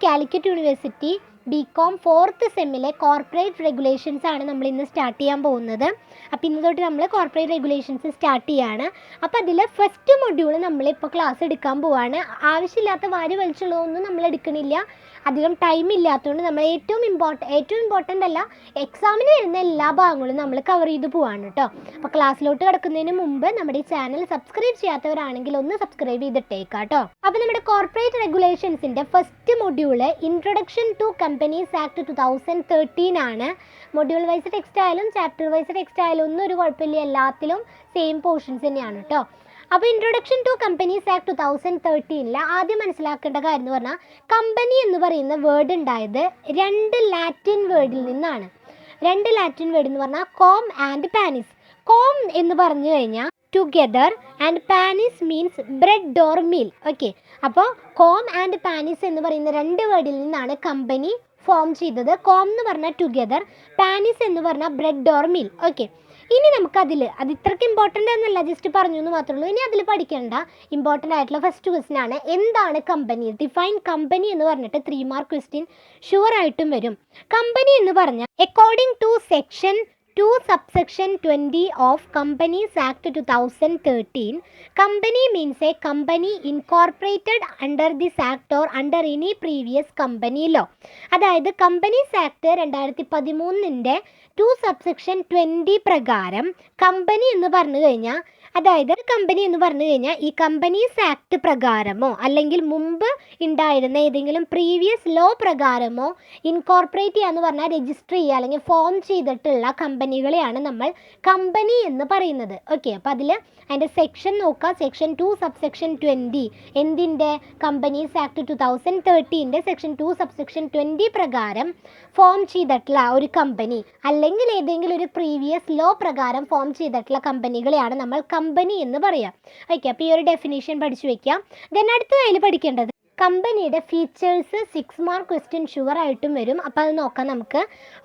Calicut university BCom 4th സെമ്മിലെ corporate regulations ആണ് നമ്മൾ ഇന്ന് സ്റ്റാർട്ട് ചെയ്യാൻ പോകുന്നത്. അപ്പോൾ ഇന്ന് തൊട്ട് നമ്മൾ കോർപ്പറേറ്റ് റെഗുലേഷൻസ് സ്റ്റാർട്ട് ചെയ്യാണ്. അപ്പോൾ അതിൽ ഫസ്റ്റ് മൊഡ്യൂൾ നമ്മളിപ്പോൾ ക്ലാസ് എടുക്കാൻ പോവാണ്. ആവശ്യമില്ലാത്ത വാരി വലിച്ചുള്ളതൊന്നും നമ്മൾ എടുക്കണില്ല. അധികം ടൈം ഇല്ലാത്തതുകൊണ്ട് നമ്മൾ ഏറ്റവും ഇമ്പോർട്ടൻ്റ് അല്ല, എക്സാമിന് വരുന്ന എല്ലാ ഭാഗങ്ങളും നമ്മൾ കവർ ചെയ്ത് പോവാണ് കേട്ടോ. അപ്പോൾ ക്ലാസ്സിലോട്ട് കിടക്കുന്നതിന് മുമ്പ് നമ്മുടെ ഈ ചാനൽ സബ്സ്ക്രൈബ് ചെയ്യാത്തവരാണെങ്കിൽ ഒന്ന് സബ്സ്ക്രൈബ് ചെയ്തിട്ടേക്കാം കേട്ടോ. അപ്പോൾ നമ്മുടെ കോർപ്പറേറ്റ് റെഗുലേഷൻസിൻ്റെ first module introduction to companies act 2013 ആണ്. മൊഡ്യൂൾ വൈസ് ടെക്സ്റ്റ് ആയാലും ചാപ്റ്റർ വൈസ് ടെക്സ്റ്റ് ആയാലും ഒന്നും ഒരു കുഴപ്പമില്ല, എല്ലാത്തിലും സെയിം പോർഷൻസ് തന്നെയാണ് കേട്ടോ. അപ്പോൾ ഇൻട്രൊഡക്ഷൻ ടു കമ്പനീസ് ആക്ട് 2013 ആദ്യം മനസ്സിലാക്കേണ്ട കാര്യം എന്ന് പറഞ്ഞാൽ കമ്പനി എന്ന് പറയുന്ന വേർഡ് ഉണ്ടായത് രണ്ട് ലാറ്റിൻ വേർഡിൽ നിന്നാണ്. രണ്ട് ലാറ്റിൻ വേർഡ് എന്ന് പറഞ്ഞാൽ കോം ആൻഡ് പാനിസ്. കോം എന്ന് പറഞ്ഞു കഴിഞ്ഞാൽ together and panis means bread or meal. Okay, അപ്പോൾ കോം ആൻഡ് പാനിസ് എന്ന് പറയുന്ന രണ്ട് വേർഡിൽ നിന്നാണ് കമ്പനി ഫോം ചെയ്തത്. കോം എന്ന് പറഞ്ഞാൽ ടുഗെദർ, പാനിസ് എന്ന് പറഞ്ഞാൽ ബ്രെഡ് ഓർ മീൽ. ഓക്കെ, ഇനി നമുക്കതിൽ അത് ഇത്രയ്ക്ക് ഇമ്പോർട്ടൻ്റ് എന്നല്ല, ജസ്റ്റ് പറഞ്ഞു എന്ന് മാത്രമേ ഉള്ളൂ. ഇനി അതിൽ പഠിക്കേണ്ട ഇമ്പോർട്ടൻ്റ് ആയിട്ടുള്ള ഫസ്റ്റ് ക്വസ്റ്റ്യൻ ആണ് എന്താണ് കമ്പനി. ഡിഫൈൻ കമ്പനി എന്ന് പറഞ്ഞിട്ട് 3 മാർക്ക് ക്വസ്റ്റ്യൻ ഷുവർ ആയിട്ടും വരും. കമ്പനി എന്ന് പറഞ്ഞാൽ according to section 2 subsection 20 of Companies Act 2013, company means a company incorporated under this act or under any previous company law. അതായത് കമ്പനീസ് ആക്ട് 2013 2 subsection 20 പ്രകാരം company എന്ന് പറഞ്ഞു കഴിഞ്ഞാൽ, അതായത് കമ്പനി എന്ന് പറഞ്ഞു കഴിഞ്ഞാൽ ഈ കമ്പനീസ് ആക്ട് പ്രകാരമോ അല്ലെങ്കിൽ മുമ്പ് ഉണ്ടായിരുന്ന ഏതെങ്കിലും പ്രീവിയസ് ലോ പ്രകാരമോ ഇൻകോർപ്പറേറ്റ് ചെയ്യുക എന്ന് പറഞ്ഞാൽ രജിസ്റ്റർ ചെയ്യുക അല്ലെങ്കിൽ ഫോം ചെയ്തിട്ടുള്ള കമ്പനികളെയാണ് നമ്മൾ കമ്പനി എന്ന് പറയുന്നത്. ഓക്കെ, അപ്പോൾ അതിൽ അതിൻ്റെ സെക്ഷൻ നോക്കാം. സെക്ഷൻ 2 subsection 20 എന്തിൻ്റെ, കമ്പനീസ് ആക്ട് 2013 സെക്ഷൻ 2 subsection 20 പ്രകാരം ഫോം ചെയ്തിട്ടുള്ള ഒരു കമ്പനി അല്ലെങ്കിൽ ഏതെങ്കിലും ഒരു പ്രീവിയസ് ലോ പ്രകാരം ഫോം ചെയ്തിട്ടുള്ള കമ്പനികളെയാണ് നമ്മൾ കമ്പനി എന്ന് പറയാം. ഓക്കെ, അപ്പോൾ ഈ ഒരു ഡെഫിനേഷൻ പഠിച്ചു വയ്ക്കാം. ദെൻ അടുത്തതായി പഠിക്കേണ്ടത് കമ്പനിയുടെ ഫീച്ചേഴ്സ് 6 മാർക്ക് ക്വസ്റ്റ്യൻ ഷുവർ ആയിട്ടും വരും. അപ്പോൾ അത് നോക്കാം നമുക്ക്.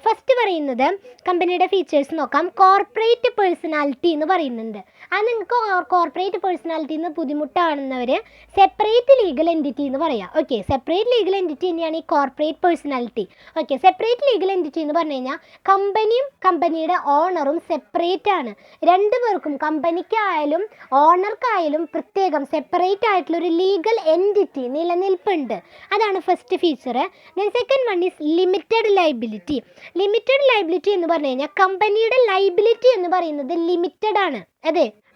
ഫസ്റ്റ് പറയുന്നത് കമ്പനിയുടെ ഫീച്ചേഴ്സ് നോക്കാം. കോർപ്പറേറ്റ് പേഴ്സണാലിറ്റി എന്ന് പറയുന്നുണ്ട്. അത് നിങ്ങൾക്ക് കോർപ്പറേറ്റ് പേഴ്സണാലിറ്റി എന്ന് ബുദ്ധിമുട്ടാണെന്നവർ സെപ്പറേറ്റ് ലീഗൽ എൻറ്റിറ്റി എന്ന് പറയാം. ഓക്കെ, സെപ്പറേറ്റ് ലീഗൽ എൻറ്റിറ്റി തന്നെയാണ് ഈ corporate personality. Okay, separate legal entity എന്ന് പറഞ്ഞു കഴിഞ്ഞാൽ കമ്പനിയും കമ്പനിയുടെ ഓണറും സെപ്പറേറ്റ് ആണ്. രണ്ടുപേർക്കും കമ്പനിക്കായാലും ഓണർക്കായാലും പ്രത്യേകം സെപ്പറേറ്റ് ആയിട്ടുള്ളൊരു ലീഗൽ എൻറ്റിറ്റി നിലനിൽപ്പുണ്ട്. അതാണ് first feature. Then second one is limited liability. Limited liability എന്ന് പറഞ്ഞു കഴിഞ്ഞാൽ കമ്പനിയുടെ ലൈബിലിറ്റി എന്ന് പറയുന്നത് ലിമിറ്റഡ് ആണ്.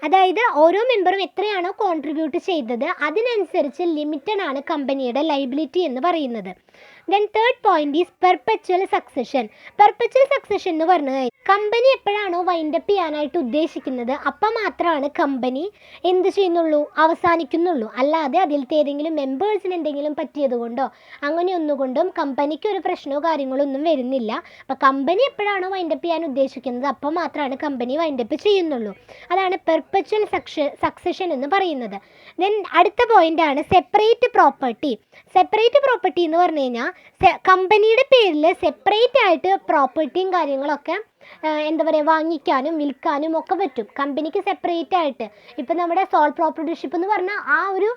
അതായത് ഓരോ മെമ്പറും എത്രയാണോ കോൺട്രിബ്യൂട്ട് ചെയ്തത് അതിനനുസരിച്ച് ലിമിറ്റഡ് ആണ് കമ്പനിയുടെ ലൈബിലിറ്റി എന്ന് പറയുന്നത്. Then third point is perpetual succession. Perpetual succession എന്ന് പറഞ്ഞാൽ കമ്പനി എപ്പോഴാണോ വൈൻഡപ്പ് ചെയ്യാനായിട്ട് ഉദ്ദേശിക്കുന്നത് അപ്പം മാത്രമാണ് കമ്പനി എന്ത് ചെയ്യുന്നുള്ളൂ, അവസാനിക്കുന്നുള്ളൂ. അല്ലാതെ അതിലത്തെ ഏതെങ്കിലും മെമ്പേഴ്സിന് എന്തെങ്കിലും പറ്റിയത് കൊണ്ടോ അങ്ങനെ ഒന്നുകൊണ്ടും കമ്പനിക്ക് ഒരു പ്രശ്നമോ കാര്യങ്ങളോ ഒന്നും വരുന്നില്ല. അപ്പം കമ്പനി എപ്പോഴാണോ വൈൻഡപ്പ് ചെയ്യാൻ ഉദ്ദേശിക്കുന്നത് അപ്പം മാത്രമാണ് കമ്പനി വൈൻഡപ്പ് ചെയ്യുന്നുള്ളൂ. അതാണ് പെർപെച്വൽ സക്സഷൻ എന്ന് പറയുന്നത്. ദെൻ അടുത്ത പോയിൻ്റാണ് സെപ്പറേറ്റ് പ്രോപ്പർട്ടി. സെപ്പറേറ്റ് പ്രോപ്പർട്ടി എന്ന് പറഞ്ഞു കഴിഞ്ഞാൽ കമ്പനിയുടെ പേരിൽ സെപ്പറേറ്റ് ആയിട്ട് പ്രോപ്പർട്ടിയും കാര്യങ്ങളൊക്കെ എന്താ പറയുക വാങ്ങിക്കാനും വിൽക്കാനും ഒക്കെ പറ്റും കമ്പനിക്ക് സെപ്പറേറ്റ് ആയിട്ട്. ഇപ്പം നമ്മുടെ സോൾ പ്രോപ്പർട്ടിഷിപ്പ് എന്ന് പറഞ്ഞാൽ ആ ഒരു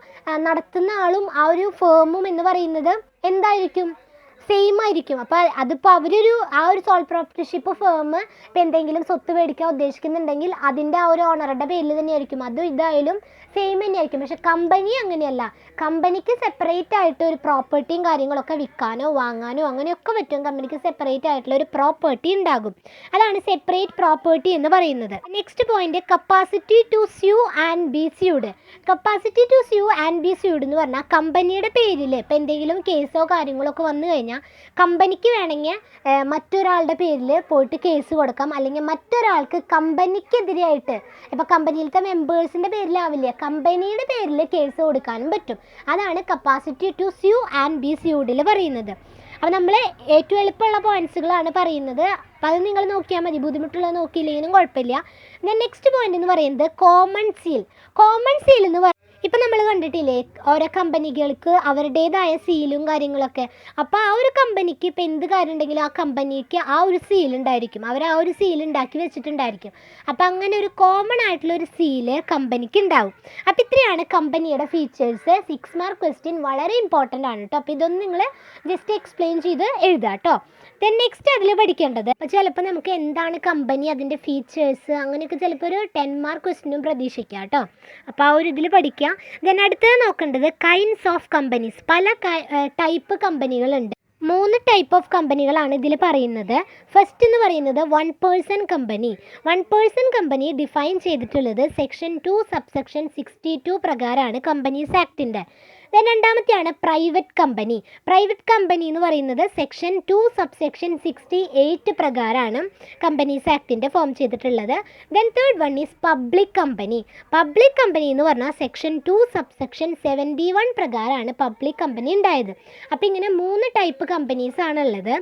നടത്തുന്ന ആളും ആ ഒരു ഫേമും എന്ന് പറയുന്നത് എന്തായിരിക്കും, സെയിം ആയിരിക്കും. അപ്പോൾ അതിപ്പോൾ ആ ഒരു സോൾ പ്രോപ്പർട്ടിഷിപ്പ് ഫേം ഇപ്പം എന്തെങ്കിലും സ്വത്ത് മേടിക്കാൻ ഉദ്ദേശിക്കുന്നുണ്ടെങ്കിൽ അതിൻ്റെ ആ ഒരു ഓണറുടെ പേരിൽ തന്നെയായിരിക്കും. അതും ഇതായാലും സെയിം തന്നെയായിരിക്കും. പക്ഷെ കമ്പനി അങ്ങനെയല്ല. കമ്പനിക്ക് സെപ്പറേറ്റ് ആയിട്ട് ഒരു പ്രോപ്പർട്ടിയും കാര്യങ്ങളൊക്കെ വിൽക്കാനോ വാങ്ങാനോ അങ്ങനെയൊക്കെ പറ്റും. കമ്പനിക്ക് സെപ്പറേറ്റ് ആയിട്ടുള്ള ഒരു പ്രോപ്പർട്ടി ഉണ്ടാകും. അതാണ് സെപ്പറേറ്റ് പ്രോപ്പർട്ടി എന്ന് പറയുന്നത്. Next point capacity to sue and be sued. Capacity to sue and be sued എന്ന് പറഞ്ഞാൽ കമ്പനിയുടെ പേരിൽ ഇപ്പം എന്തെങ്കിലും കേസോ കാര്യങ്ങളോ ഒക്കെ വന്നു കഴിഞ്ഞാൽ കമ്പനിക്ക് വേണമെങ്കിൽ മറ്റൊരാളുടെ പേരിൽ പോയിട്ട് കേസ് കൊടുക്കാം. അല്ലെങ്കിൽ മറ്റൊരാൾക്ക് കമ്പനിക്കെതിരെയായിട്ട് ഇപ്പോൾ കമ്പനിയിലത്തെ മെമ്പേഴ്സിൻ്റെ പേരിലാവില്ല, കമ്പനിയുടെ പേരിൽ കേസ് കൊടുക്കാനും പറ്റും. അതാണ് capacity to sue and be സ്യൂഡിൽ പറയുന്നത്. അപ്പോൾ നമ്മൾ ഏറ്റവും എളുപ്പമുള്ള പോയിന്റ്സുകളാണ് പറയുന്നത്. അപ്പോൾ അത് നിങ്ങൾ നോക്കിയാൽ മതി, ബുദ്ധിമുട്ടുള്ളത് നോക്കിയില്ലെങ്കിലും കുഴപ്പമില്ല. ദെൻ നെക്സ്റ്റ് പോയിന്റ് എന്ന് പറയുന്നത് കോമൺ സീൽ. കോമൺ സീൽ എന്ന് ഇപ്പം നമ്മൾ കണ്ടിട്ടില്ലേ ഓരോ കമ്പനികൾക്ക് അവരുടേതായ സീലും കാര്യങ്ങളൊക്കെ. അപ്പോൾ ആ ഒരു കമ്പനിക്ക് ഇപ്പോൾ എന്ത് കാര്യം ഉണ്ടെങ്കിലും ആ കമ്പനിക്ക് ആ ഒരു സീൽ ഉണ്ടായിരിക്കും, അവർ ആ ഒരു സീൽ ഉണ്ടാക്കി വെച്ചിട്ടുണ്ടായിരിക്കും. അപ്പോൾ അങ്ങനെ ഒരു കോമൺ ആയിട്ടുള്ള ഒരു സീല് കമ്പനിക്ക് ഉണ്ടാവും. അപ്പോൾ ഇത്രയാണ് കമ്പനിയുടെ ഫീച്ചേഴ്സ്. 6 മാർക്ക് ക്വസ്റ്റ്യൻ വളരെ ഇമ്പോർട്ടൻ്റ് ആണ് കേട്ടോ. അപ്പോൾ ഇതൊന്ന് നിങ്ങൾ ജസ്റ്റ് എക്സ്പ്ലെയിൻ ചെയ്ത് എഴുതുക കേട്ടോ. ദെൻ നെക്സ്റ്റ് അതിൽ പഠിക്കേണ്ടത്, അപ്പോൾ ചിലപ്പോൾ നമുക്ക് എന്താണ് കമ്പനി, അതിൻ്റെ ഫീച്ചേഴ്സ് അങ്ങനെയൊക്കെ ചിലപ്പോൾ ഒരു 10 മാർക്ക് ക്വസ്റ്റ്യനും പ്രതീക്ഷിക്കാം കേട്ടോ. അപ്പോൾ ആ ഒരു ഇതിൽ പഠിക്കുക. ദെൻ അടുത്തത് നോക്കേണ്ടത് കൈൻഡ്സ് ഓഫ് കമ്പനീസ്. പല ടൈപ്പ് കമ്പനികളുണ്ട്. 3 ടൈപ്പ് ഓഫ് കമ്പനികളാണ് ഇതിൽ പറയുന്നത്. ഫസ്റ്റ് എന്ന് പറയുന്നത് 1 person company. 1 person company define ചെയ്തിട്ടുള്ളത് സെക്ഷൻ 2 സബ്സെക്ഷൻ 62 പ്രകാരമാണ് കമ്പനീസ് ആക്ടിൻ്റെ. ദെൻ രണ്ടാമത്തെയാണ് പ്രൈവറ്റ് കമ്പനി. പ്രൈവറ്റ് കമ്പനി എന്ന് പറയുന്നത് സെക്ഷൻ 2 സബ്സെക്ഷൻ 68 പ്രകാരമാണ് കമ്പനീസ് ആക്ടിൻ്റെ ഫോം ചെയ്തിട്ടുള്ളത്. Then third one is public company. Public company എന്ന് പറഞ്ഞാൽ സെക്ഷൻ 2 സബ്സെക്ഷൻ 71 പ്രകാരമാണ് പബ്ലിക് കമ്പനി ഉണ്ടായത്. അപ്പോൾ ഇങ്ങനെ 3 ടൈപ്പ് കമ്പനീസ് ആണുള്ളത്.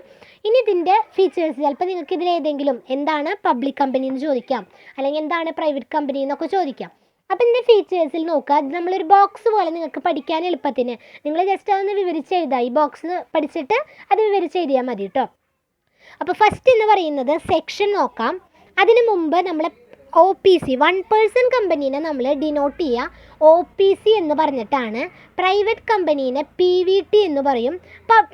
ഇനി ഇതിൻ്റെ ഫീച്ചേഴ്സ് ചിലപ്പോൾ നിങ്ങൾക്ക് ഇതിലേതെങ്കിലും എന്താണ് പബ്ലിക് കമ്പനി എന്ന് ചോദിക്കാം, അല്ലെങ്കിൽ എന്താണ് പ്രൈവറ്റ് കമ്പനി എന്നൊക്കെ ചോദിക്കാം. അപ്പോൾ ഇതിൻ്റെ ഫീച്ചേഴ്സിൽ നോക്കുക. നമ്മളൊരു ബോക്സ് പോലെ നിങ്ങൾക്ക് പഠിക്കാൻ എളുപ്പത്തിന് നിങ്ങൾ ജസ്റ്റ് അതൊന്ന് വിവരിച്ച് എഴുതുക. ഈ ബോക്സ് പഠിച്ചിട്ട് അത് വിവരിച്ച് എഴുതിയാൽ മതി കേട്ടോ. അപ്പോൾ ഫസ്റ്റ് എന്ന് പറയുന്നത് സെക്ഷൻ നോക്കാം. അതിന് മുമ്പ് നമ്മൾ OPC 1 പേഴ്സൺ കമ്പനീനെ നമ്മൾ ഡിനോട്ട് ചെയ്യുക OPC എന്ന് പറഞ്ഞിട്ടാണ്. പ്രൈവറ്റ് കമ്പനീനെ PVT എന്ന് പറയും,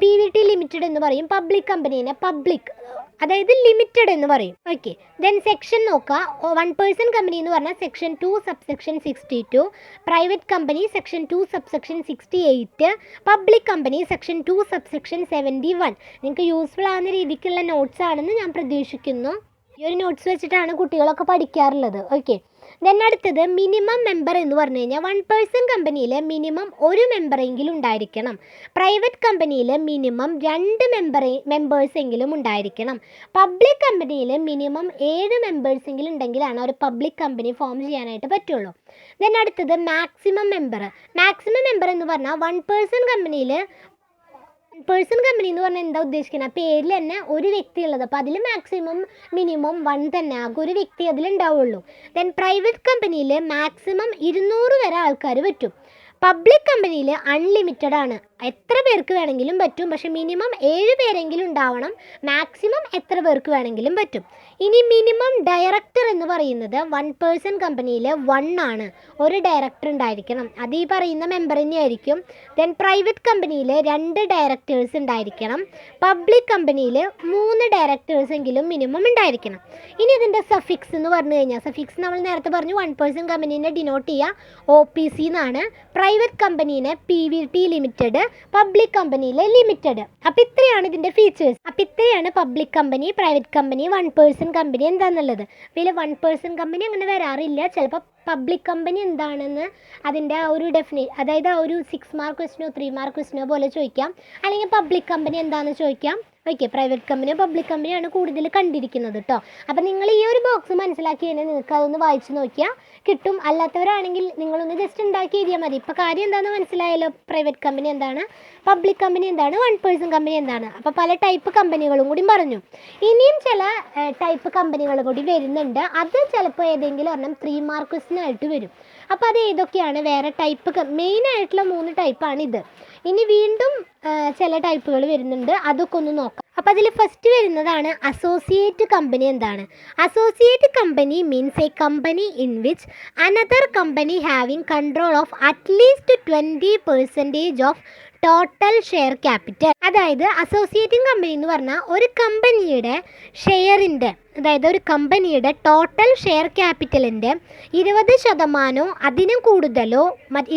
PVT ലിമിറ്റഡ് എന്ന് പറയും. പബ്ലിക് കമ്പനീനെ പബ്ലിക് അതായത് ലിമിറ്റഡ് എന്ന് പറയും. ഓക്കെ. ദെൻ സെക്ഷൻ നോക്കുക. 1 പേഴ്സൺ കമ്പനി എന്ന് പറഞ്ഞാൽ section 2 subsection 62, private company section 2 subsection 68, public company section 2 subsection 71. നിങ്ങൾക്ക് യൂസ്ഫുൾ ആവുന്ന രീതിക്കുള്ള നോട്ട്സ് ആണെന്ന് ഞാൻ പ്രതീക്ഷിക്കുന്നു. ഈ ഒരു നോട്ട്സ് വെച്ചിട്ടാണ് കുട്ടികളൊക്കെ പഠിക്കാറുള്ളത്. ഓക്കെ. ദെൻ അടുത്തത് മിനിമം മെമ്പർ എന്ന് പറഞ്ഞു കഴിഞ്ഞാൽ 1 പേഴ്സൺ കമ്പനിയിൽ മിനിമം 1 മെമ്പറെങ്കിലും ഉണ്ടായിരിക്കണം. പ്രൈവറ്റ് കമ്പനിയിൽ മിനിമം 2 മെമ്പേഴ്സെങ്കിലും ഉണ്ടായിരിക്കണം. പബ്ലിക് കമ്പനിയിൽ മിനിമം 7 മെമ്പേഴ്സെങ്കിലും ഉണ്ടെങ്കിലാണ് ഒരു പബ്ലിക് കമ്പനി ഫോം ചെയ്യാനായിട്ട് പറ്റുള്ളൂ. ദെൻ അടുത്തത് മാക്സിമം മെമ്പർ. മാക്സിമം മെമ്പർ എന്ന് പറഞ്ഞാൽ 1 പേഴ്സൺ കമ്പനിയിൽ പേഴ്സൺ കമ്പനി എന്ന് പറഞ്ഞാൽ എന്താ ഉദ്ദേശിക്കുന്നത്, പേരിൽ തന്നെ ഒരു വ്യക്തി ഉള്ളത്. അപ്പോൾ അതിൽ മാക്സിമം മിനിമം 1 തന്നെ ആകും, ഒരു വ്യക്തി അതിലുണ്ടാവുള്ളൂ. ദെൻ പ്രൈവറ്റ് കമ്പനിയിൽ മാക്സിമം 200 വരെ ആൾക്കാർ പറ്റും. പബ്ലിക് കമ്പനിയിൽ അൺലിമിറ്റഡ് ആണ്, എത്ര പേർക്ക് വേണമെങ്കിലും പറ്റും. പക്ഷേ മിനിമം 7 പേരെങ്കിലും ഉണ്ടാവണം, മാക്സിമം എത്ര പേർക്ക് വേണമെങ്കിലും പറ്റും. ഇനി മിനിമം ഡയറക്ടർ എന്ന് പറയുന്നത് 1 പേഴ്സൺ കമ്പനിയിൽ 1 ആണ്, ഒരു ഡയറക്ടർ ഉണ്ടായിരിക്കണം. അത് ഈ പറയുന്ന മെമ്പർ തന്നെയായിരിക്കും. ദെൻ പ്രൈവറ്റ് കമ്പനിയിൽ 2 ഡയറക്ടേഴ്സ് ഉണ്ടായിരിക്കണം. പബ്ലിക് കമ്പനിയിൽ 3 ഡയറക്ടേഴ്സ് എങ്കിലും മിനിമം ഉണ്ടായിരിക്കണം. ഇനി ഇതിൻ്റെ സഫിക്സ് എന്ന് പറഞ്ഞു കഴിഞ്ഞാൽ, സഫിക്സ് നമ്മൾ നേരത്തെ പറഞ്ഞു 1 പേഴ്സൺ കമ്പനീനെ ഡിനോട്ട് ചെയ്യുക OPC എന്നാണ്. പ്രൈവറ്റ് കമ്പനീനെ PVT ലിമിറ്റഡ്, പബ്ലിക് കമ്പനിയിലെ ലിമിറ്റഡ്. അപ്പോൾ ഇത്രയാണ് ഇതിൻ്റെ ഫീച്ചേഴ്സ്. അപ്പോൾ ഇത്രയാണ് public company, private company, 1 person company എന്താണെന്നുള്ളത്. ഇതിൽ 1 പേഴ്സൺ കമ്പനി അങ്ങനെ വരാറില്ല. ചിലപ്പോൾ പബ്ലിക് കമ്പനി എന്താണെന്ന് അതിൻ്റെ ആ ഒരു അതായത് ആ ഒരു 6 മാർക്ക് ക്വസ്റ്റിനോ 3 മാർക്ക് ക്വസ്റ്റിനോ പോലെ ചോദിക്കാം, അല്ലെങ്കിൽ പബ്ലിക് കമ്പനി എന്താണെന്ന് ചോദിക്കാം. ഓക്കെ. പ്രൈവറ്റ് കമ്പനിയോ പബ്ലിക് കമ്പനിയാണ് കൂടുതൽ കണ്ടിരിക്കുന്നത് കേട്ടോ. അപ്പോൾ നിങ്ങൾ ഈ ഒരു ബോക്സ് മനസ്സിലാക്കി കഴിഞ്ഞാൽ നിങ്ങൾക്ക് അതൊന്ന് വായിച്ച് നോക്കിയാൽ കിട്ടും. അല്ലാത്തവരാണെങ്കിൽ നിങ്ങളൊന്ന് ജസ്റ്റ് ഉണ്ടാക്കി എഴുതിയാൽ മതി. ഇപ്പോൾ കാര്യം എന്താണെന്ന് മനസ്സിലായല്ലോ. പ്രൈവറ്റ് കമ്പനി എന്താണ്, പബ്ലിക് കമ്പനി എന്താണ്, 1 പേഴ്സൺ കമ്പനി എന്താണ്. അപ്പോൾ പല ടൈപ്പ് കമ്പനികളും കൂടി പറഞ്ഞു. ഇനിയും ചില ടൈപ്പ് കമ്പനികൾ കൂടി വരുന്നുണ്ട്. അത് ചിലപ്പോൾ ഏതെങ്കിലും ഒരെണ്ണം 3 മാർക്ക് ക്വസ്റ്റിനായിട്ട് വരും. അപ്പോൾ അത് ഏതൊക്കെയാണ്, വേറെ ടൈപ്പ് മെയിനായിട്ടുള്ള 3 ടൈപ്പാണ് ഇത്. ഇനി വീണ്ടും ചില ടൈപ്പുകൾ വരുന്നുണ്ട്, അതൊക്കെ ഒന്ന് നോക്കാം. അപ്പോൾ അതിൽ ഫസ്റ്റ് വരുന്നതാണ് അസോസിയേറ്റ് കമ്പനി. എന്താണ് associate company? Means A company in which another company having control of at least 20% of total share capital. അതായത് അസോസിയേറ്റിംഗ് കമ്പനി എന്ന് പറഞ്ഞാൽ ഒരു കമ്പനിയുടെ ഷെയറിൻ്റെ, അതായത് ഒരു കമ്പനിയുടെ ടോട്ടൽ ഷെയർ ക്യാപിറ്റലിൻ്റെ 20% അതിനും കൂടുതലോ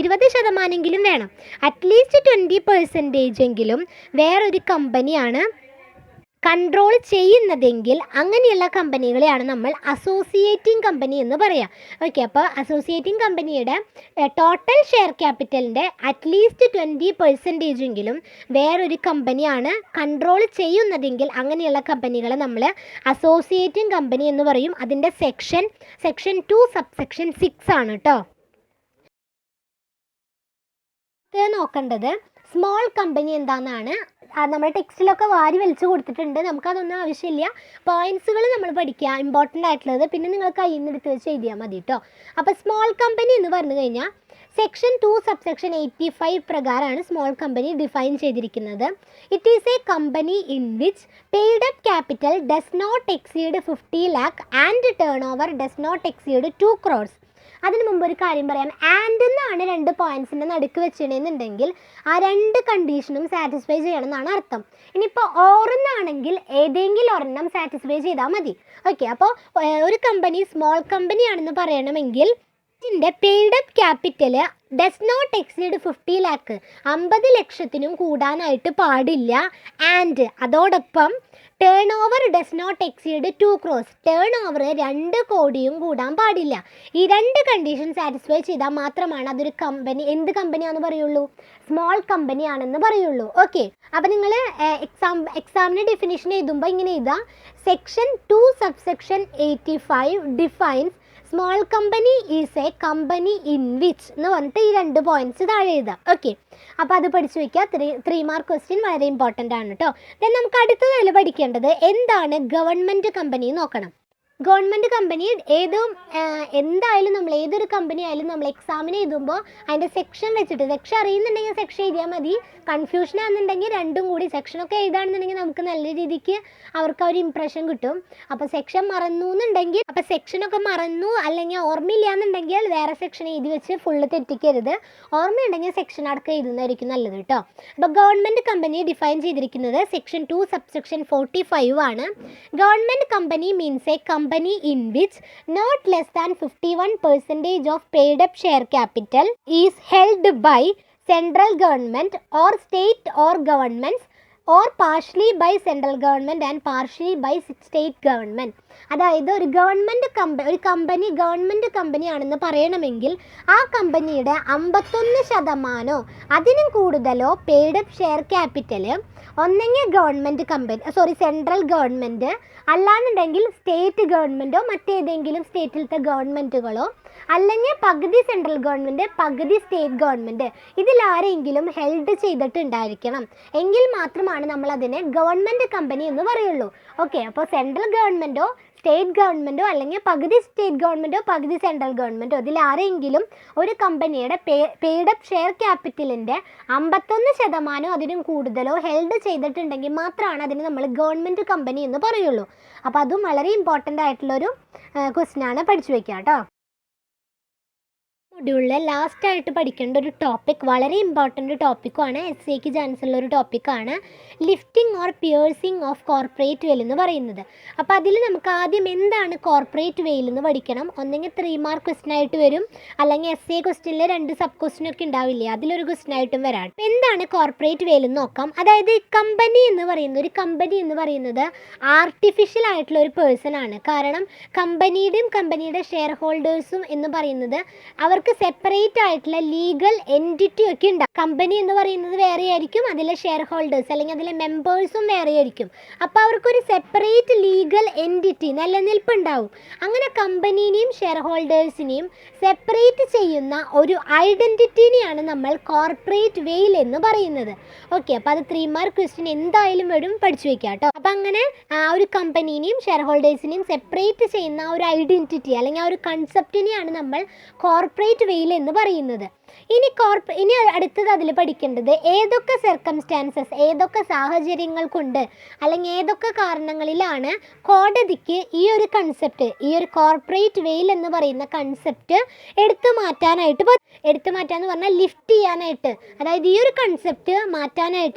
20% വേണം, അറ്റ്ലീസ്റ്റ് 20% എങ്കിലും വേറൊരു കമ്പനിയാണ് കൺട്രോൾ ചെയ്യുന്നതെങ്കിൽ അങ്ങനെയുള്ള കമ്പനികളെയാണ് നമ്മൾ അസോസിയേറ്റിംഗ് കമ്പനി എന്ന് പറയാം. ഓക്കെ. അപ്പോൾ അസോസിയേറ്റിംഗ് കമ്പനിയുടെ ടോട്ടൽ ഷെയർ ക്യാപിറ്റലിൻ്റെ അറ്റ്ലീസ്റ്റ് 20% എങ്കിലും വേറൊരു കമ്പനിയാണ് കൺട്രോൾ ചെയ്യുന്നതെങ്കിൽ അങ്ങനെയുള്ള കമ്പനികളെ നമ്മൾ അസോസിയേറ്റിംഗ് കമ്പനി എന്ന് പറയും. അതിൻ്റെ സെക്ഷൻ 2 സബ്സെക്ഷൻ 6 ആണ് കേട്ടോ. ഇത് നോക്കേണ്ടത് സ്മോൾ കമ്പനി എന്താണെന്നാണ്. നമ്മുടെ ടെക്സ്റ്റിലൊക്കെ വാരി വലിച്ചു കൊടുത്തിട്ടുണ്ട്, നമുക്കതൊന്നും ആവശ്യമില്ല. പോയിൻറ്റ്സുകൾ നമ്മൾ പഠിക്കുക, ഇമ്പോർട്ടൻ്റ് ആയിട്ടുള്ളത്. പിന്നെ നിങ്ങൾ കയ്യിൽ നിന്ന് എടുത്ത് വെച്ച് എഴുതിയാൽ മതി കേട്ടോ. അപ്പോൾ സ്മോൾ കമ്പനി എന്ന് പറഞ്ഞു കഴിഞ്ഞാൽ സെക്ഷൻ 2 സബ്സെക്ഷൻ 85 പ്രകാരമാണ് സ്മോൾ കമ്പനി ഡിഫൈൻ ചെയ്തിരിക്കുന്നത്. It is a company in which paid up capital does not exceed 50 lakh and turnover does not exceed 2 crores. അതിന് മുമ്പ് ഒരു കാര്യം പറയാം. ആൻഡ് എന്നാണ് 2 പോയിൻറ്റ്സിൻ്റെ നടുക്ക് വെച്ചിട്ടുണ്ടെന്നുണ്ടെങ്കിൽ ആ 2 കണ്ടീഷനും സാറ്റിസ്ഫൈ ചെയ്യണമെന്നാണ് അർത്ഥം. ഇനിയിപ്പോൾ ഓറെന്നാണെങ്കിൽ ഏതെങ്കിലും ഒരെണ്ണം സാറ്റിസ്ഫൈ ചെയ്താൽ മതി. ഓക്കെ, അപ്പോൾ ഒരു കമ്പനി സ്മോൾ കമ്പനിയാണെന്ന് പറയണമെങ്കിൽ ഇതിൻ്റെ paid up capital does not exceed 50 lakh 50 ലക്ഷത്തിനും കൂടാനായിട്ട് പാടില്ല. ആൻഡ് അതോടൊപ്പം turnover does not exceed 2 crores turnover 2 കോടിയും കൂടാൻ പാടില്ല. ഈ 2 കണ്ടീഷൻ സാറ്റിസ്ഫൈ ചെയ്താൽ മാത്രമാണ് അതൊരു കമ്പനി എന്ത് കമ്പനിയാണെന്ന് പറയുള്ളൂ, സ്മോൾ കമ്പനി ആണെന്ന് പറയുള്ളൂ. ഓക്കെ, അപ്പോൾ നിങ്ങൾ എക്സാമിന് ഡെഫിനിഷൻ എഴുതുമ്പോൾ ഇങ്ങനെ എഴുതാം. Section 2 subsection 85 defines small company is a company in which എന്ന് പറഞ്ഞിട്ട് ഈ 2 പോയിൻറ്റ്സ് താഴെ എഴുതാം. ഓക്കെ, അപ്പോൾ അത് പഠിച്ചു വയ്ക്കുക. 3 മാർക്ക് ക്വസ്റ്റ്യൻ വളരെ ഇമ്പോർട്ടൻ്റ് ആണ് കേട്ടോ. ദെൻ നമുക്ക് അടുത്തതിൽ പഠിക്കേണ്ടത് എന്താണ് ഗവൺമെൻറ് കമ്പനി നോക്കണം. ഗവൺമെൻറ് കമ്പനി എന്തായാലും നമ്മൾ ഏതൊരു കമ്പനി ആയാലും നമ്മൾ എക്സാമിന് എഴുതുമ്പോൾ അതിൻ്റെ സെക്ഷൻ വെച്ചിട്ട്, സെക്ഷൻ അറിയുന്നുണ്ടെങ്കിൽ സെക്ഷൻ എഴുതിയാൽ മതി. കൺഫ്യൂഷൻ ആണെന്നുണ്ടെങ്കിൽ രണ്ടും കൂടി സെക്ഷനൊക്കെ എഴുതാണെന്നുണ്ടെങ്കിൽ നമുക്ക് നല്ല രീതിക്ക് അവർക്ക് ഒരു ഇംപ്രഷൻ കിട്ടും. അപ്പോൾ സെക്ഷൻ മറന്നു എന്നുണ്ടെങ്കിൽ, അപ്പോൾ സെക്ഷനൊക്കെ മറന്നു അല്ലെങ്കിൽ ഓർമ്മയില്ല എന്നുണ്ടെങ്കിൽ വേറെ സെക്ഷൻ എഴുതി വെച്ച് ഫുള്ള് തെറ്റിക്കരുത്. ഓർമ്മയുണ്ടെങ്കിൽ സെക്ഷൻ അടക്കം എഴുതുന്നതായിരിക്കും നല്ലത് കേട്ടോ. അപ്പോൾ ഗവൺമെൻറ് കമ്പനി ഡിഫൈൻ ചെയ്തിരിക്കുന്നത് സെക്ഷൻ 2 സബ്സെക്ഷൻ 45 ആണ്. Government company means A company in which not less than 51% of paid up share capital is held by central government or state or governments or partially by central government and partially by state government. അതായത് ഒരു government government കമ്പനിയാണെന്ന് പറയണമെങ്കിൽ ആ കമ്പനിയുടെ 51% അതിനും കൂടുതലോ paid up share capital ഒന്നെങ്കിൽ central government, അല്ലാന്നുണ്ടെങ്കിൽ state ഗവൺമെൻറ്റോ മറ്റേതെങ്കിലും സ്റ്റേറ്റിലത്തെ ഗവൺമെൻറ്റുകളോ, അല്ലെങ്കിൽ പകുതി സെൻട്രൽ ഗവൺമെൻറ് പകുതി സ്റ്റേറ്റ് ഗവൺമെൻറ്, ഇതിലാരെങ്കിലും ഹെൽഡ് ചെയ്തിട്ടുണ്ടായിരിക്കണം. എങ്കിൽ മാത്രമാണ് നമ്മളതിനെ ഗവൺമെൻറ് കമ്പനി എന്ന് പറയുള്ളൂ. ഓക്കെ, അപ്പോൾ സെൻട്രൽ ഗവൺമെൻറ്റോ സ്റ്റേറ്റ് ഗവൺമെൻറ്റോ അല്ലെങ്കിൽ പകുതി സ്റ്റേറ്റ് ഗവൺമെൻറ്റോ പകുതി സെൻട്രൽ ഗവൺമെൻറ്റോ ഇതിലാരെങ്കിലും ഒരു കമ്പനിയുടെ പെയ്ഡ് അപ്പ് ഷെയർ ക്യാപിറ്റലിൻ്റെ 51% അതിനും കൂടുതലോ ഹെൽഡ് ചെയ്തിട്ടുണ്ടെങ്കിൽ മാത്രമാണ് അതിന് നമ്മൾ ഗവൺമെൻറ് കമ്പനി എന്ന് പറയുള്ളൂ. അപ്പോൾ അതും വളരെ ഇമ്പോർട്ടൻ്റ് ആയിട്ടുള്ളൊരു ക്വസ്റ്റ്യനാണ്, പഠിച്ചു വയ്ക്കുക കേട്ടോ. മൊഡ്യൂളിലെ ലാസ്റ്റായിട്ട് പഠിക്കേണ്ട ഒരു ടോപ്പിക്, വളരെ ഇമ്പോർട്ടൻ്റ് ടോപ്പിക്കുമാണ്, SAക്ക് ചാൻസ് ഉള്ളൊരു ടോപ്പിക്കാണ് lifting or piercing of corporate വെയിൽ എന്ന് പറയുന്നത്. അപ്പോൾ അതിൽ നമുക്ക് ആദ്യം എന്താണ് കോർപ്പറേറ്റ് വെയിൽ എന്ന് പഠിക്കണം. ഒന്നെങ്കിൽ 3 മാർക്ക് ക്വസ്റ്റ്യൻ ആയിട്ട് വരും, അല്ലെങ്കിൽ SA ക്വസ്റ്റ്യനിൽ 2 സബ് ക്വസ്റ്റ്യനൊക്കെ ഉണ്ടാവില്ലേ, അതിലൊരു ക്വസ്റ്റ്യൻ ആയിട്ടും വരാം. എന്താണ് കോർപ്പറേറ്റ് വെയിൽ എന്ന് നോക്കാം. അതായത് ഒരു കമ്പനി എന്ന് പറയുന്നത് ആർട്ടിഫിഷ്യൽ ആയിട്ടുള്ള ഒരു പേഴ്സൺ ആണ്. കാരണം കമ്പനിയുടെ ഷെയർ ഹോൾഡേഴ്സും എന്ന് പറയുന്നത് അവർക്ക് സെപ്പറേറ്റ് ആയിട്ടുള്ള ലീഗൽ എൻറ്റിറ്റി ഒക്കെ ഉണ്ടാകും. കമ്പനി എന്ന് പറയുന്നത് വേറെ ആയിരിക്കും, അതിലെ ഷെയർ ഹോൾഡേഴ്സ് അല്ലെങ്കിൽ അതിലെ മെമ്പേഴ്സും വേറെ ആയിരിക്കും. അപ്പോൾ അവർക്കൊരു സെപ്പറേറ്റ് ലീഗൽ എൻറ്റിറ്റി നിലനിൽപ്പുണ്ടാവും. അങ്ങനെ കമ്പനീനെയും ഷെയർ ഹോൾഡേഴ്സിനെയും സെപ്പറേറ്റ് ചെയ്യുന്ന ഒരു ഐഡൻറ്റിറ്റിനെയാണ് നമ്മൾ കോർപ്പറേറ്റ് വെയിൽ എന്ന് പറയുന്നത്. ഓക്കെ, അപ്പോൾ അത് 3 മാർക്ക് ക്വസ്റ്റ്യൻ എന്തായാലും വരും, പഠിച്ചു വയ്ക്കുക കേട്ടോ. അപ്പോൾ അങ്ങനെ ആ ഒരു കമ്പനീനെയും ഷെയർ ഹോൾഡേഴ്സിനെയും സെപ്പറേറ്റ് ചെയ്യുന്ന ഒരു ഐഡൻറ്റിറ്റി അല്ലെങ്കിൽ ആ ഒരു കൺസെപ്റ്റിനെയാണ് നമ്മൾ കോർപ്പറേറ്റ് വെയിൽ എന്ന് പറയുന്നത്. ഇനി അടുത്തത് അതിൽ പഠിക്കേണ്ടത് ഏതൊക്കെ സർക്കംസ്റ്റാൻസസ്, ഏതൊക്കെ സാഹചര്യങ്ങൾ കൊണ്ട് അല്ലെങ്കിൽ ഏതൊക്കെ കാരണങ്ങളിലാണ് കോടതിക്ക് ഈ ഒരു കൺസെപ്റ്റ്, ഈ ഒരു കോർപ്പറേറ്റ് വെയിൽ എന്ന് പറയുന്ന കൺസെപ്റ്റ് എടുത്തു മാറ്റാന്ന് പറഞ്ഞാൽ ലിഫ്റ്റ് ചെയ്യാനായിട്ട്, അതായത് ഈ ഒരു കൺസെപ്റ്റ്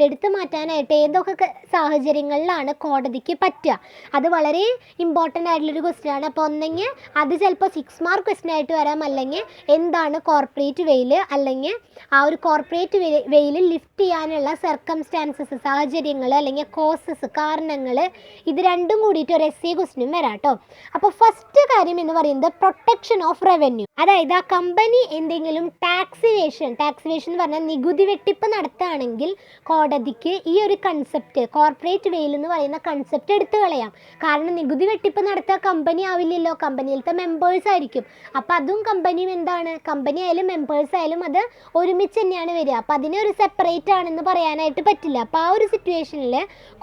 എടുത്തു മാറ്റാനായിട്ട് ഏതൊക്കെ സാഹചര്യങ്ങളിലാണ് കോടതിക്ക് പറ്റുക. അത് വളരെ ഇമ്പോർട്ടൻ്റ് ആയിട്ടുള്ളൊരു ക്വസ്റ്റ്യൻ ആണ്. അപ്പോൾ ഒന്നെങ്കിൽ അത് ചിലപ്പോൾ 6 മാർക്ക് ക്വസ്റ്റ്യൻ ആയിട്ട് വരാം, അല്ലെങ്കിൽ എന്താണ് കോർപ്പറേറ്റ് വെയിൽ, അല്ലെങ്കിൽ ആ ഒരു കോർപ്പറേറ്റ് വെയിൽ ലിഫ്റ്റ് ചെയ്യാനുള്ള സർക്കംസ്റ്റാൻസസ്, സാഹചര്യങ്ങൾ അല്ലെങ്കിൽ കോസസ്, കാരണങ്ങൾ, ഇത് രണ്ടും കൂടിയിട്ട് ഒരു SA ക്വസ്റ്റ്യനും വരാം കേട്ടോ. അപ്പോൾ ഫസ്റ്റ് കാര്യം എന്ന് പറയുന്നത് പ്രൊട്ടക്ഷൻ ഓഫ് റവന്യൂ. അതായത് ആ കമ്പനി എന്തെങ്കിലും ടാക്സിവേഷൻ എന്ന് പറഞ്ഞാൽ നികുതി വെട്ടിപ്പ് നടത്തുകയാണെങ്കിൽ കോടതിക്ക് ഈ ഒരു കൺസെപ്റ്റ്, കോർപ്പറേറ്റ് വെയിൽ എന്ന് പറയുന്ന കൺസെപ്റ്റ് എടുത്തു കളയാം. കാരണം നികുതി വെട്ടിപ്പ് നടത്തുക കമ്പനി ആവില്ലല്ലോ, കമ്പനിയിലത്തെ മെമ്പേഴ്സ് ആയിരിക്കും. അപ്പോൾ അതും കമ്പനി ആയാലും മെമ്പേഴ്സ് ആയാലും എന്തായാലും അത് ഒരുമിച്ച് തന്നെയാണ് വരിക. അപ്പോൾ അതിനെ ഒരു സെപ്പറേറ്റ് ആണെന്ന് പറയാനായിട്ട് പറ്റില്ല. അപ്പോൾ ആ ഒരു സിറ്റുവേഷനിൽ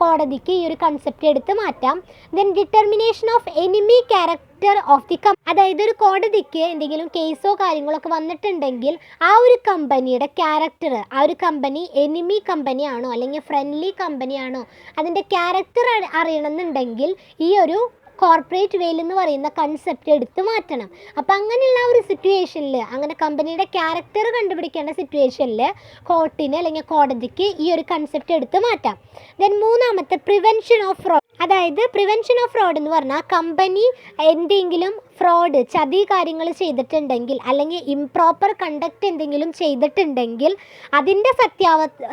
കോടതിക്ക് ഈ ഒരു കൺസെപ്റ്റ് എടുത്ത് മാറ്റാം. Then determination of enemy character of the അതായത് ഒരു കോടതിക്ക് എന്തെങ്കിലും കേസോ കാര്യങ്ങളൊക്കെ വന്നിട്ടുണ്ടെങ്കിൽ ആ ഒരു കമ്പനിയുടെ ക്യാരക്ടർ, ആ ഒരു കമ്പനി എനിമി കമ്പനിയാണോ അല്ലെങ്കിൽ ഫ്രണ്ട്ലി കമ്പനിയാണോ, അതിൻ്റെ ക്യാരക്ടർ അറിയണമെന്നുണ്ടെങ്കിൽ ഈ ഒരു കോർപ്പറേറ്റ് വെയിൽ എന്ന് പറയുന്ന കൺസെപ്റ്റ് എടുത്ത് മാറ്റണം. അപ്പോൾ അങ്ങനെയുള്ള ഒരു സിറ്റുവേഷനിൽ, അങ്ങനെ കമ്പനിയുടെ ക്യാരക്ടർ കണ്ടുപിടിക്കേണ്ട സിറ്റുവേഷനിൽ കോർട്ടിന് അല്ലെങ്കിൽ കോടതിക്ക് ഈ ഒരു കൺസെപ്റ്റ് എടുത്ത് മാറ്റാം. ദെൻ മൂന്നാമത്തെ പ്രിവെൻഷൻ ഓഫ് ഫ്രോഡ്. അതായത് പ്രിവെൻഷൻ ഓഫ് ഫ്രോഡ് എന്ന് പറഞ്ഞാൽ കമ്പനി എന്തെങ്കിലും ഫ്രോഡ്, ചതി കാര്യങ്ങൾ ചെയ്തിട്ടുണ്ടെങ്കിൽ അല്ലെങ്കിൽ ഇംപ്രോപ്പർ കണ്ടക്റ്റ് എന്തെങ്കിലും ചെയ്തിട്ടുണ്ടെങ്കിൽ അതിൻ്റെ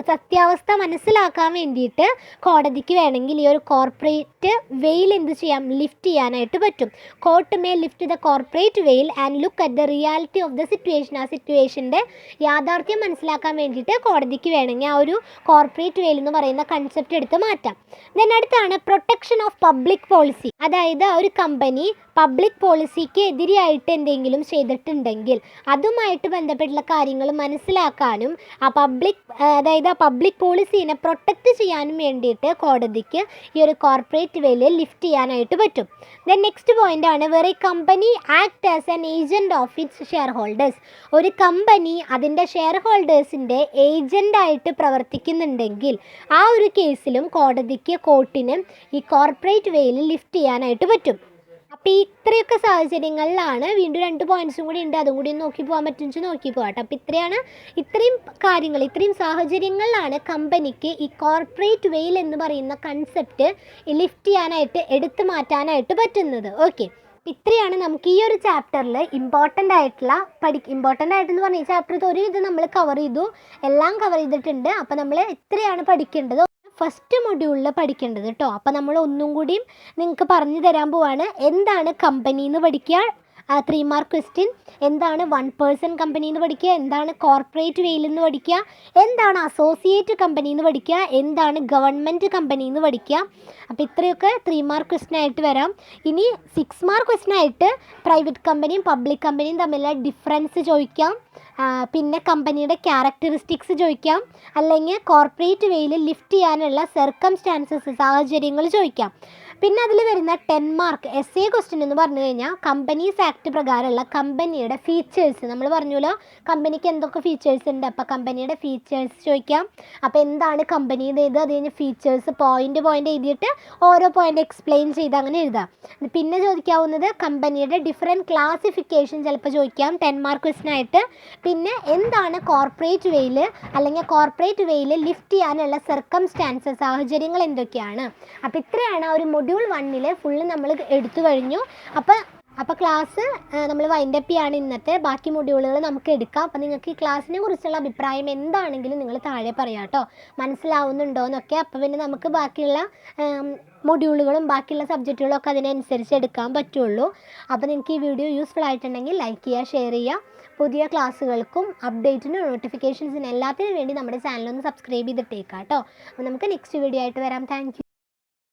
സത്യാവസ്ഥ മനസ്സിലാക്കാൻ വേണ്ടിയിട്ട് കോടതിക്ക് വേണമെങ്കിൽ ഈ ഒരു കോർപ്പറേറ്റ് വെയിൽ എന്ത് ചെയ്യാം, ലിഫ്റ്റ് ചെയ്യാനായിട്ട് പറ്റും. Court may lift the corporate veil and look at the reality of the situation. ആ സിറ്റുവേഷൻ്റെ യാഥാർത്ഥ്യം മനസ്സിലാക്കാൻ വേണ്ടിയിട്ട് കോടതിക്ക് വേണമെങ്കിൽ ആ ഒരു കോർപ്പറേറ്റ് വെയിൽ എന്ന് പറയുന്ന കൺസെപ്റ്റ് എടുത്ത് മാറ്റാം. ദെൻ അടുത്താണ് പ്രൊട്ടക്ഷൻ ഓഫ് പബ്ലിക് പോളിസി. അതായത് ഒരു കമ്പനി പബ്ലിക് പോളിസിക്ക് എതിരെയായിട്ട് എന്തെങ്കിലും ചെയ്തിട്ടുണ്ടെങ്കിൽ അതുമായിട്ട് ബന്ധപ്പെട്ടുള്ള കാര്യങ്ങൾ മനസ്സിലാക്കാനും ആ പബ്ലിക് പോളിസീനെ പ്രൊട്ടക്റ്റ് ചെയ്യാനും വേണ്ടിയിട്ട് കോടതിക്ക് ഈ ഒരു കോർപ്പറേറ്റ് വെയിൽ ലിഫ്റ്റ് ചെയ്യാനായിട്ട് പറ്റും. ദെൻ നെക്സ്റ്റ് പോയിന്റ് ആണ് where a company act as an agent of its shareholders. ഒരു കമ്പനി അതിൻ്റെ ഷെയർ ഹോൾഡേഴ്സിൻ്റെ ഏജൻ്റായിട്ട് പ്രവർത്തിക്കുന്നുണ്ടെങ്കിൽ ആ ഒരു കേസിലും കോർട്ടിന് ഈ കോർപ്പറേറ്റ് വെയിൽ ലിഫ്റ്റ് ചെയ്യാനായിട്ട് പറ്റും. അപ്പോൾ ഇത്രയൊക്കെ സാഹചര്യങ്ങളിലാണ്, വീണ്ടും 2 പോയിൻറ്റ്സും കൂടി ഉണ്ട്, അതും കൂടി നോക്കി പോകാൻ പറ്റുമെന്ന് നോക്കി പോകട്ടെ. അപ്പോൾ ഇത്രയും സാഹചര്യങ്ങളിലാണ് കമ്പനിക്ക് ഈ കോർപ്പറേറ്റ് വെയിൽ എന്ന് പറയുന്ന കൺസെപ്റ്റ് ലിഫ്റ്റ് ചെയ്യാനായിട്ട് എടുത്തു മാറ്റാനായിട്ട് പറ്റുന്നത്. ഓക്കെ, ഇത്രയാണ് നമുക്ക് ഈ ഒരു ചാപ്റ്ററിൽ ഇമ്പോർട്ടൻ്റ് ആയിട്ടെന്ന് പറഞ്ഞാൽ ഈ ചാപ്റ്റർ ഒരു ഇത് നമ്മൾ കവർ ചെയ്തു, എല്ലാം കവർ ചെയ്തിട്ടുണ്ട്. അപ്പോൾ നമ്മൾ ഇത്രയാണ് പഠിക്കേണ്ടത്, ഫസ്റ്റ് മൊഡ്യൂളിൽ പഠിക്കേണ്ടത് കേട്ടോ. അപ്പോൾ നമ്മൾ ഒന്നും കൂടിയും നിങ്ങൾക്ക് പറഞ്ഞു തരാൻ പോവാണ്. എന്താണ് കമ്പനി എന്ന് പഠിക്കുക, 3 മാർക്ക് ക്വസ്റ്റ്യൻ. എന്താണ് 1% കമ്പനി എന്ന് പഠിക്കുക, എന്താണ് കോർപ്പറേറ്റ് വെയിൽ എന്ന് പഠിക്കുക, എന്താണ് അസോസിയേറ്റ് കമ്പനി എന്ന് പഠിക്കുക, എന്താണ് ഗവൺമെൻറ് കമ്പനി എന്ന് പഠിക്കുക. അപ്പോൾ ഇത്രയൊക്കെ 3 മാർക്ക് ക്വസ്റ്റ്യൻ ആയിട്ട് വരാം. ഇനി 6 മാർക്ക് ക്വസ്റ്റ്യൻ ആയിട്ട് പ്രൈവറ്റ് കമ്പനിയും പബ്ലിക് കമ്പനിയും തമ്മിലുള്ള ഡിഫറൻസ് ചോദിക്കാം, പിന്നെ കമ്പനിയുടെ ക്യാരക്ടറിസ്റ്റിക്സ് ചോദിക്കാം, അല്ലെങ്കിൽ കോർപ്പറേറ്റ് വെയിൽ ലിഫ്റ്റ് ചെയ്യാനുള്ള സർക്കംസ്റ്റാൻസസ്, സാഹചര്യങ്ങൾ ചോദിക്കാം. പിന്നെ അതിൽ വരുന്ന 10 മാർക്ക് എസ് എ ക്വസ്റ്റ്യൻ എന്ന് പറഞ്ഞു കഴിഞ്ഞാൽ കമ്പനീസ് ആക്ട് പ്രകാരമുള്ള കമ്പനിയുടെ ഫീച്ചേഴ്സ്. നമ്മൾ പറഞ്ഞല്ലോ കമ്പനിക്ക് എന്തൊക്കെ ഫീച്ചേഴ്സ് ഉണ്ട്, അപ്പോൾ കമ്പനിയുടെ ഫീച്ചേഴ്സ് ചോദിക്കാം. അപ്പോൾ എന്താണ് കമ്പനിയുടെ അത് കഴിഞ്ഞ് ഫീച്ചേഴ്സ് പോയിൻ്റ് എഴുതിയിട്ട് ഓരോ പോയിൻ്റ് എക്സ്പ്ലെയിൻ ചെയ്ത് അങ്ങനെ എഴുതാം. പിന്നെ ചോദിക്കാവുന്നത് കമ്പനിയുടെ ഡിഫറെൻറ്റ് ക്ലാസിഫിക്കേഷൻ ചിലപ്പോൾ ചോദിക്കാം 10 മാർക്ക് ക്വസ്റ്റ്യൻ ആയിട്ട്. പിന്നെ എന്താണ് കോർപ്പറേറ്റ് വെയിൽ അല്ലെങ്കിൽ കോർപ്പറേറ്റ് വെയിൽ ലിഫ്റ്റ് ചെയ്യാനുള്ള സർക്കംസ്റ്റാൻസസ്, സാഹചര്യങ്ങൾ എന്തൊക്കെയാണ്. അപ്പോൾ ഇത്രയാണ് ഒരു മൊഡ്യൂൾ 1 ഫുള്ള് നമ്മൾ എടുത്തു കഴിഞ്ഞു. അപ്പോൾ ക്ലാസ് നമ്മൾ വൈൻഡപ്പ് ചെയ്യാണ് ഇന്നത്തെ. ബാക്കി മൊഡ്യൂളുകൾ നമുക്ക് എടുക്കാം. അപ്പോൾ നിങ്ങൾക്ക് ഈ ക്ലാസ്സിനെ കുറിച്ചുള്ള അഭിപ്രായം എന്താണെങ്കിലും നിങ്ങൾ താഴെ പറയാം കേട്ടോ, മനസ്സിലാവുന്നുണ്ടോ എന്നൊക്കെ. അപ്പോൾ പിന്നെ നമുക്ക് ബാക്കിയുള്ള മൊഡ്യൂളുകളും ബാക്കിയുള്ള സബ്ജക്റ്റുകളും ഒക്കെ അതിനനുസരിച്ച് എടുക്കാൻ പറ്റുള്ളൂ. അപ്പോൾ നിങ്ങൾക്ക് ഈ വീഡിയോ യൂസ്ഫുൾ ആയിട്ടുണ്ടെങ്കിൽ ലൈക്ക് ചെയ്യുക, ഷെയർ ചെയ്യുക. പുതിയ ക്ലാസ്സുകൾക്കും അപ്ഡേറ്റിനും നോട്ടിഫിക്കേഷൻസിനും എല്ലാത്തിനും വേണ്ടി നമ്മുടെ ചാനലൊന്ന് സബ്സ്ക്രൈബ് ചെയ്തിട്ടേക്കാം കേട്ടോ. അപ്പോൾ നമുക്ക് നെക്സ്റ്റ് വീഡിയോ ആയിട്ട് വരാം. Thank you.